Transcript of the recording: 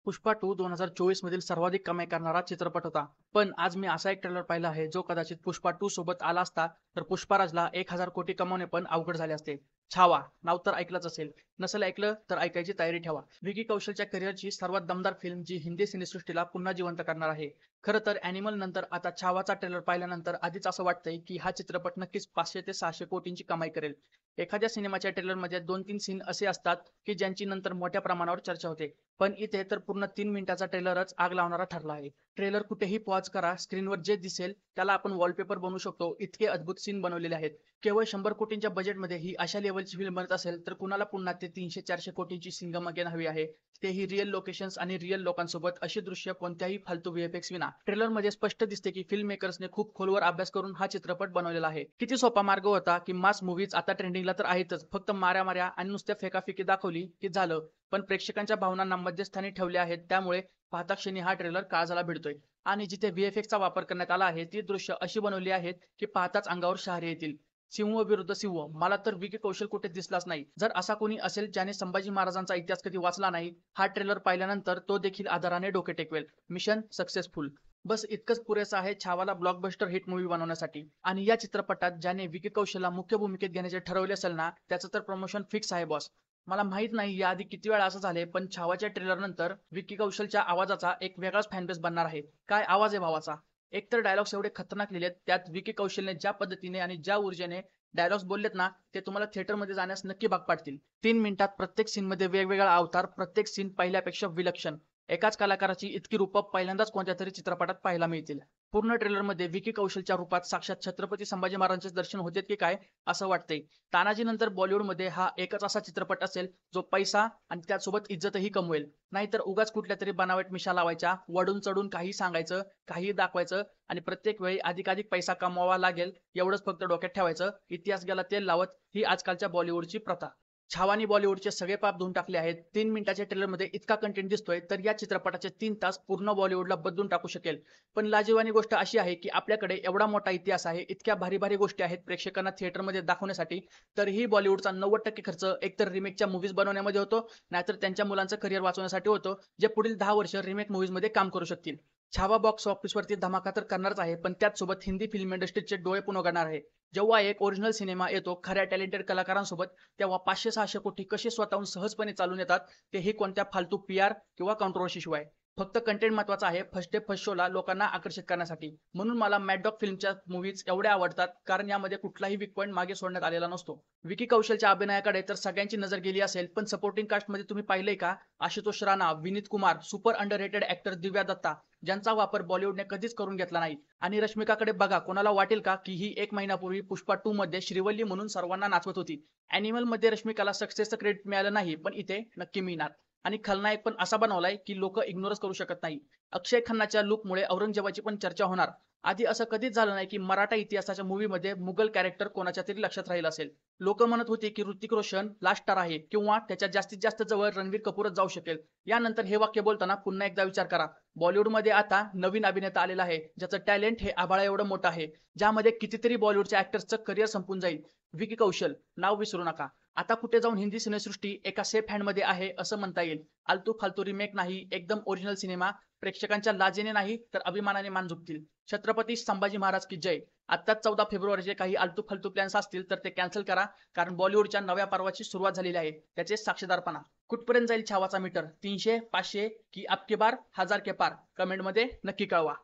पुष्पा 2 2024 मधील सर्वाधिक कमाई करणारा चित्रपट होता. पण आज मी असा एक ट्रेलर पाहिला आहे जो कदाचित पुष्पा 2 सोबत आला असता तर पुष्पराजला 1000 कोटी कमावणे पण अवघड झाले असते. छावा नाव तर ऐकलंच असेल. नसेल ऐकलं तर ऐकायची तयारी ठेवा. विकी कौशलच्या करिअरची सर्वात दमदार फिल्म जी हिंदी सिनेसृष्टीला पुन्हा जिवंत करणार आहे. खरं तर अॅनिमल नंतर आता छावाचा ट्रेलर पाहिल्यानंतर आधीच असं वाटतंय की हा चित्रपट नक्कीच 500 ते 600 कोटींची कमाई करेल. एखाद्या सिनेमाच्या ट्रेलरमध्ये 2-3 सीन असे असतात की ज्यांची नंतर मोठ्या प्रमाणावर चर्चा होते. पण इथे तर पूर्ण 3 मिनिटाचा ट्रेलरच आग लावणारा ठरला आहे. ट्रेलर कुठेही पॉज करा, स्क्रीनवर जे दिसेल त्याला आपण वॉलपेपर बनवू शकतो इतके अद्भुत सीन बनवलेले आहेत. केवळ 100 कोटींच्या बजेटमध्ये ही अशा लेवलची फिल्म बनत असेल तर कुणाला पुन्हा ते 300-400 कोटींची सिंगम अगेन हवी आहे. तेही रिअल लोकेशन्स आणि रिअल लोकांसोबत अशी दृश्य कोणत्याही फालतू व्हीएफएक्स विना. ट्रेलरमध्ये स्पष्ट दिसते की फिल्म मेकर्सने खूप खोलवर अभ्यास करून हा चित्रपट बनवलेला आहे. किती सोपा मार्ग होता की मास मूव्हीज आता ट्रेंडिंगला तर आहेतच, फक्त माऱ्या आणि नुसत्या फेकाफेकी दाखवली की झालं. पण प्रेक्षकांच्या भावनांना मध्यस्थानी ठेवले आहेत त्यामुळे पाहता क्षणी हा ट्रेलर काळजाला भिडतोय. आणि जिथे व्हीएफएक्सचा वापर करण्यात आला आहे ती दृश्य अशी बनवली आहेत की पाहताच अंगावर शहारे येतील. सिंह विरुद्ध सिंह, मला तर विकी कौशल कुठे दिसलाच नाही. जर असा कोणी असेल ज्याने संभाजी महाराजांचा इतिहास कधी वाचला नाही, हा ट्रेलर पाहिल्यानंतर तो देखील आदराने डोके टेकवेल. Mission successful. बस इतकंच पुरेसं आहे छावाला ब्लॉकबस्टर हिट मूव्ही बनवण्यासाठी. आणि या चित्रपटात ज्याने विकी कौशलला मुख्य भूमिकेत घेण्याचे ठरवले असेल ना, त्याचं तर प्रमोशन फिक्स आहे बॉस. मला माहित नाही याआधी किती वेळा असं झाले, पण छावाच्या ट्रेलर नंतर विकी कौशलच्या आवाजाचा एक वेगळाच फॅनबेस बनणार आहे. काय आवाज आहे भावाचा. एकतर डायलॉग्स एवढे खतरनाक लिहिलेत, त्यात विकी कौशलने ज्या पद्धतीने आणि ज्या ऊर्जेने डायलॉग्स बोललेत ना, ते तुम्हाला थिएटरमध्ये जाण्यास नक्की भाग पाडतील. 3 मिनिटात प्रत्येक सीनमध्ये वेगवेगळा अवतार, प्रत्येक सीन पहिल्यापेक्षा विलक्षण. एकाच कलाकाराची इतकी रूपं पहिल्यांदाच कोणत्या तरी चित्रपटात पाहायला मिळतील. पूर्ण ट्रेलरमध्ये विकी कौशलच्या रूपात साक्षात छत्रपती संभाजी महाराजांचे दर्शन होतेत की काय असं वाटतंय. तानाजी नंतर बॉलिवूडमध्ये हा एकच असा चित्रपट असेल जो पैसा आणि त्यासोबत इज्जतही कमवेल. नाहीतर उगाच कुठल्या तरी बनावट मिशा लावायच्या, वडून चढून काही सांगायचं, काही दाखवायचं आणि प्रत्येक वेळी अधिकाधिक पैसा कमवावा लागेल एवढंच फक्त डोक्यात ठेवायचं. इतिहास गेला तेल लावत ही आजकालच्या बॉलिवूडची प्रथा. छावानी बॉलिवूडचे सगळे पाप धुवून टाकले आहेत. 3 मिनिटाच्या ट्रेलरमध्ये इतका कंटेंट दिसतोय तर या चित्रपटाचे 3 तास पूर्ण बॉलिवूडला बदलून टाकू शकेल. पण लाजिरवाणी गोष्ट अशी आहे की आपल्याकडे एवढा मोठा इतिहास आहे, इतक्या भारी भारी गोष्टी आहेत प्रेक्षकांना थिएटरमध्ये दाखवण्यासाठी, तरीही बॉलिवूडचा 90% खर्च एकतर रिमेकच्या मूव्हीज बनवण्यामध्ये होतो, नाहीतर त्यांच्या मुलांचं करिअर वाचवण्यासाठी होतो, जे पुढील 10 वर्ष रिमेक मूव्हीजमध्ये काम करू शकतील. छावा बॉक्स ऑफिसवरती धमाका तर करणारच आहे, पण त्याचसोबत हिंदी फिल्म इंडस्ट्रीचे डोळे पण उघडणार आहे. जेव्हा एक ओरिजिनल सिनेमा येतो खऱ्या टॅलेंटेड कलाकारांसोबत, तेव्हा 500-600 कोटी कसे स्वतःहून सहजपणे चालून येतात, तेही कोणत्या फालतू पीआर किंवा कॉन्ट्रोवर्सी शिवाय. फक्त कंटेंट महत्वाचा आहे फर्स्ट डे फर्स्ट शोला लोकांना आकर्षित करण्यासाठी. म्हणून मला मॅड डॉग फिल्मच्या मूव्हीज एवढ्या आवडतात कारण यामध्ये कुठलाही वीक पॉईंट मागे सोडण्यात आलेला नसतो. विकी कौशलच्या अभिनयाकडे तर सगळ्यांची नजर गेली असेल, पण सपोर्टिंग कास्टमध्ये तुम्ही पाहिलंय का? Ashutosh Rana, Vineet Kumar, super underrated actor Divya Dutta, ज्यांचा वापर बॉलिवूडने कधीच करून घेतला नाही. आणि रश्मिकाकडे बघा, कोणाला वाटेल का की ही 1 महिन्यापूर्वी पुष्पा 2 मध्ये श्रीवल्ली म्हणून सर्वांना नाचवत होती. अॅनिमल मध्ये रश्मिकाला सक्सेसचं क्रेडिट मिळालं नाही, पण इथे नक्की मिळणार. आणि खलनायक पण असा बनवलाय की लोक इग्नोरच करू शकत नाही. अक्षय खन्नाच्या लुकमुळे औरंगजेबाची पण चर्चा होणार. आधी असं कधीच झालं नाही की मराठा इतिहासाच्या मूव्हीमध्ये मुघल कॅरेक्टर कोणाच्या तरी लक्षात राहील असेल. लोक म्हणत होते की ऋतिक रोशन लास्ट स्टार आहे किंवा त्याच्या जास्तीत जास्त जवळ रणवीर कपूरच जाऊ शकेल. यानंतर हे वाक्य बोलताना पुन्हा एकदा विचार करा. बॉलिवूडमध्ये आता नवीन अभिनेता आलेला आहे ज्याचं टॅलेंट हे आभाळा एवढं मोठं आहे, ज्यामध्ये कितीतरी बॉलिवूडच्या ऍक्टर्सचं करिअर संपून जाईल. विकी कौशल नाव विसरू नका. आता कुठे जाऊन हिंदी सिनेसृष्टी एका सेफ हँडमध्ये आहे असं म्हणता येईल. आलतू फालतू रिमेक नाही, एकदम ओरिजिनल सिनेमा. प्रेक्षकांच्या लाजेने नाही तर अभिमानाने मान झुकतील. छत्रपती संभाजी महाराज की जय. आत्ताच 14 फेब्रुवारीचे काही आलतू फालतू प्लॅन्स असतील तर ते कॅन्सल करा, कारण बॉलिवूडच्या नव्या पर्वाची सुरुवात झालेली आहे. त्याचे साक्षीदारपणा. कुठपर्यंत जाईल छावाचा मीटर? 300, 500 की अबकी बार 1000 के पार? कमेंटमध्ये नक्की कळवा.